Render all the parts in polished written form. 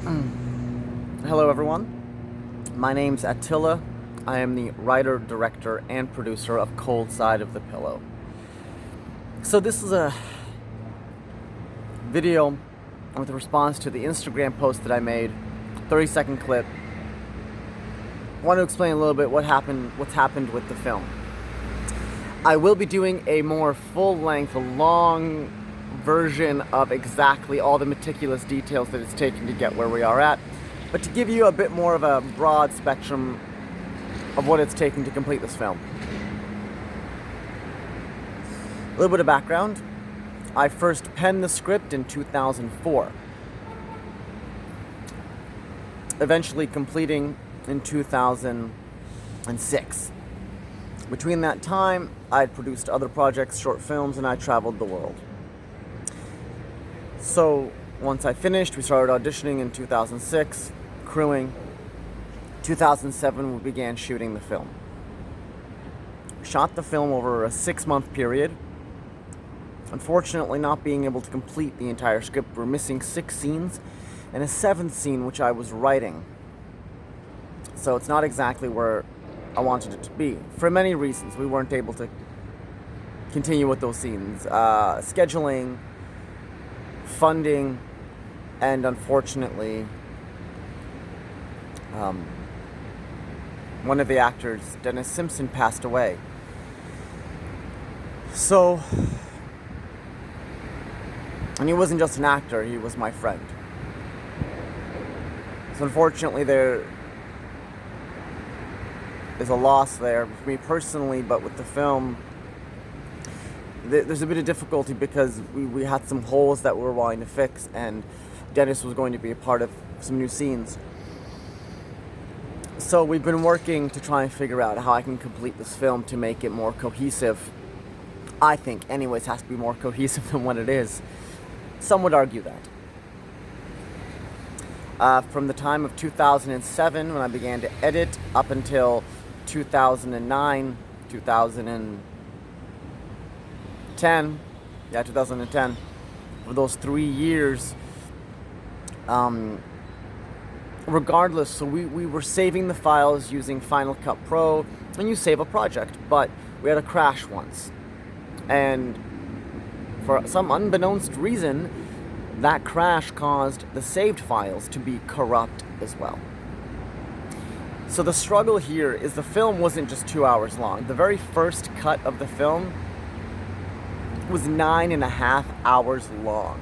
Hello, everyone. My name's Attila. I am the writer, director, and producer of Cold Side of the Pillow. So, this is a video with a response to the Instagram post that I made, 30-second clip. I want to explain a little bit what's happened with the film. I will be doing a more full-length, long version of exactly all the meticulous details that it's taken to get where we are at, but to give you a bit more of a broad spectrum of what it's taken to complete this film. A little bit of background. I first penned the script in 2004, eventually completing in 2006. Between that time, I'd produced other projects, short films, and I traveled the world. So once I finished, we started auditioning in 2006, crewing. 2007, we began shooting the film. Shot the film over a 6-month period. Unfortunately, not being able to complete the entire script, we're missing 6 scenes and a 7th scene which I was writing. So it's not exactly where I wanted it to be. For many reasons, we weren't able to continue with those scenes. Scheduling, funding, and unfortunately, one of the actors, Dennis Simpson, passed away. So, and he wasn't just an actor, he was my friend. So unfortunately, there is a loss there for me personally, but with the film, there's a bit of difficulty because we had some holes that we were wanting to fix, and Dennis was going to be a part of some new scenes. So we've been working to try and figure out how I can complete this film to make it more cohesive. I think, anyways, it has to be more cohesive than what it is. Some would argue that. From the time of 2007, when I began to edit, up until 2009, 2010, for those 3 years, regardless, so we were saving the files using Final Cut Pro, and you save a project, but we had a crash once. And for some unbeknownst reason, that crash caused the saved files to be corrupt as well. So the struggle here is the film wasn't just 2 hours long. The very first cut of the film was 9.5 hours long.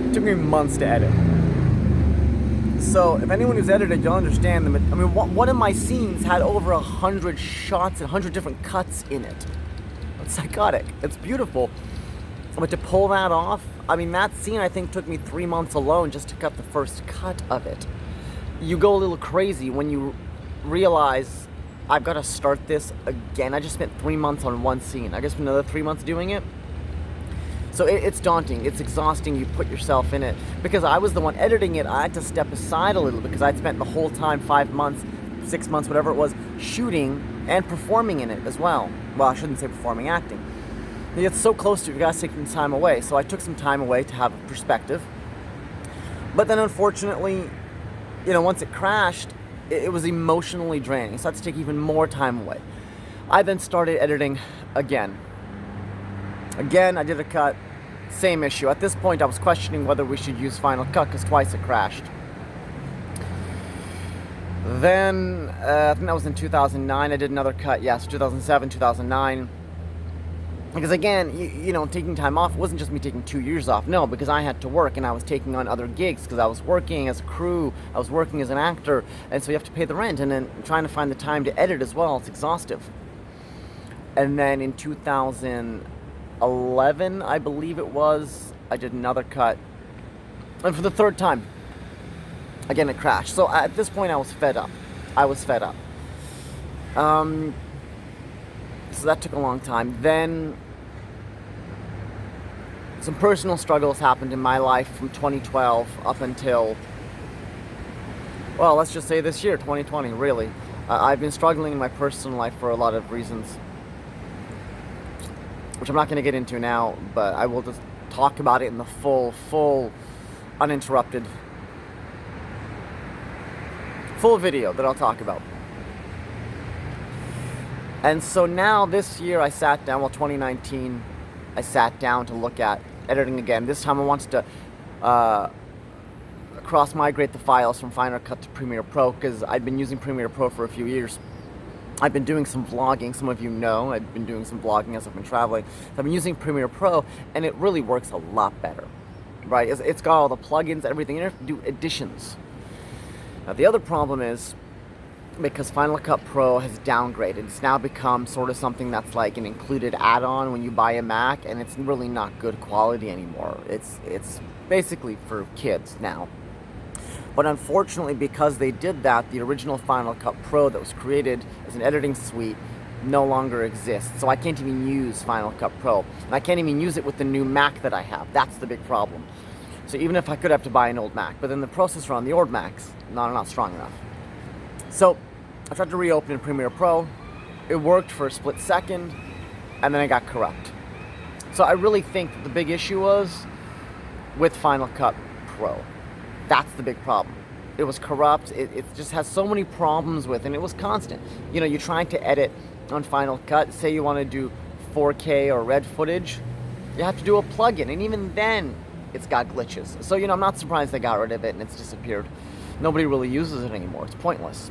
It took me months to edit. So if anyone who's edited, you'll understand them. I mean, one of my scenes had over 100 shots and 100 different cuts in it. It's psychotic. It's beautiful. But to pull that off, I mean, that scene I think took me 3 months alone just to cut the first cut of it. You go a little crazy when you realize I've got to start this again. I just spent 3 months on one scene. I guess another 3 months doing it. So it's daunting. It's exhausting. You put yourself in it. Because I was the one editing it, I had to step aside a little because I'd spent the whole time, 5 months, 6 months, whatever it was, shooting and performing in it as well. Well, I shouldn't say performing, acting. You get so close to it, you gotta take some time away. So I took some time away to have a perspective. But then unfortunately, once it crashed, it was emotionally draining. So I had to take even more time away. I then started editing again. Again, I did a cut, same issue. At this point, I was questioning whether we should use Final Cut because twice it crashed. Then, I think that was in 2009, I did another cut. Yes, 2007, 2009. Because again, taking time off wasn't just me taking 2 years off. No, because I had to work and I was taking on other gigs because I was working as a crew, I was working as an actor, and so you have to pay the rent, and then trying to find the time to edit as well. It's exhaustive. And then in 2011, I believe it was, I did another cut. And for the third time, again, it crashed. So at this point, I was fed up. So that took a long time. Then some personal struggles happened in my life from 2012 up until, well, let's just say this year, 2020, really. I've been struggling in my personal life for a lot of reasons, which I'm not going to get into now, but I will just talk about it in the full, uninterrupted full video that I'll talk about. And so now this year I sat down, 2019, I sat down to look at editing again. This time I wanted to cross-migrate the files from Final Cut to Premiere Pro, because I'd been using Premiere Pro for a few years. I've been doing some vlogging, some of you know, I've been doing some vlogging as I've been traveling. So I've been using Premiere Pro, and it really works a lot better, right? It's got all the plugins, everything. You don't have to do additions. Now the other problem is, because Final Cut Pro has downgraded, it's now become sort of something that's like an included add-on when you buy a Mac, and it's really not good quality anymore. It's basically for kids now. But unfortunately, because they did that, the original Final Cut Pro that was created as an editing suite no longer exists. So I can't even use Final Cut Pro. And I can't even use it with the new Mac that I have. That's the big problem. So even if I could have to buy an old Mac, but then the processor on the old Macs, not strong enough. So I tried to reopen in Premiere Pro. It worked for a split second, and then it got corrupt. So I really think that the big issue was with Final Cut Pro. That's the big problem. It was corrupt. It just has so many problems with it, and it was constant. You know, you're trying to edit on Final Cut. Say you want to do 4K or red footage, you have to do a plugin, and even then, it's got glitches. So, you know, I'm not surprised they got rid of it and it's disappeared. Nobody really uses it anymore. It's pointless.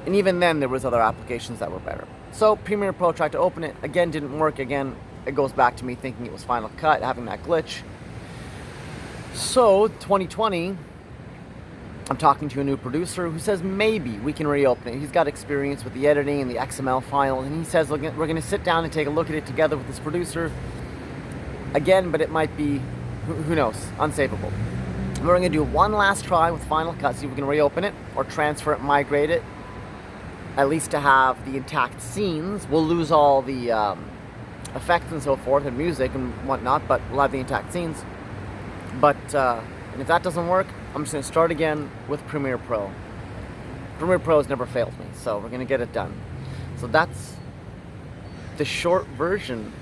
And even then, there was other applications that were better. So Premiere Pro tried to open it. Again, didn't work. Again, it goes back to me thinking it was Final Cut, having that glitch. So 2020, I'm talking to a new producer who says maybe we can reopen it. He's got experience with the editing and the XML file, and he says we're going to sit down and take a look at it together with this producer. Again, but it might be, who knows, unsavable. We're going to do one last try with Final Cut, see if we can reopen it or transfer it, migrate it, at least to have the intact scenes. We'll lose all the effects and so forth and music and whatnot, but we'll have the intact scenes. But and if that doesn't work, I'm just going to start again with Premiere Pro. Premiere Pro has never failed me, so we're going to get it done. So that's the short version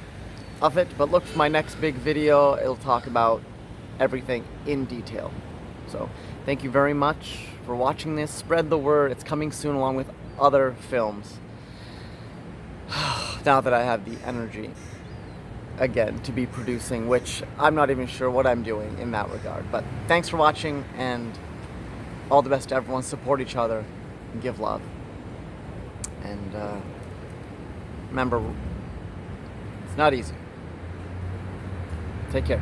of it, but look for my next big video. It'll talk about everything in detail. So thank you very much for watching this. Spread the word. It's coming soon along with other films. Now that I have the energy again to be producing, which I'm not even sure what I'm doing in that regard. But thanks for watching, and all the best to everyone. Support each other and give love. And remember, it's not easy. Take care.